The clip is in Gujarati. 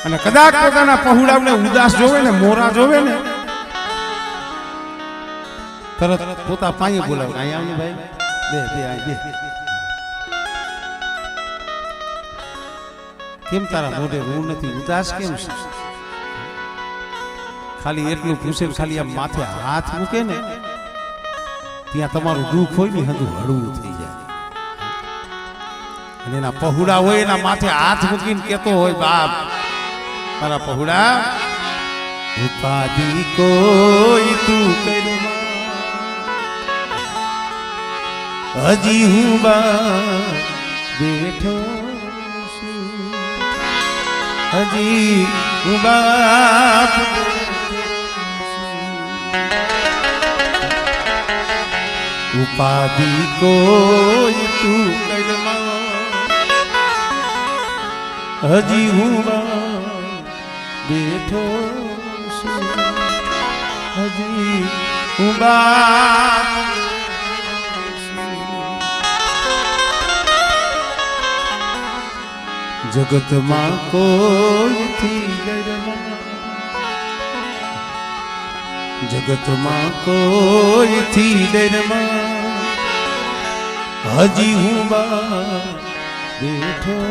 અને કદાચ પોતાના પહોળાને ઉદાસ જોવે ને મોરા જોવે ને તરત પોતા પાયે બોલાવે અહીંયા આવને ભાઈ બે બે આ બે કેમ તારા મોઢે રૂ નથી ઉદાસ કેમ છે ખાલી એટલું પૂછે ખાલી આમ માથે હાથ મૂકે ને ત્યાં તમારું દુઃખ હોય ને હજુ હળવું થઈ જાય અને એના પહોળા હોય એના માથે હાથ મૂકીને કેતો હોય બાપ મારા પહોળા ઉપાધિ કોઈ તું કરમાં હજી હું બા બેઠો હજી હું બાપ ઉપાધિ કોઈ તું કરમાં હજી હું બેઠો છું હજી હું બાપ જગતમાં કોઈથી ડરમાં જગતમાં કોઈથી ડરમાં હજી હું બેઠો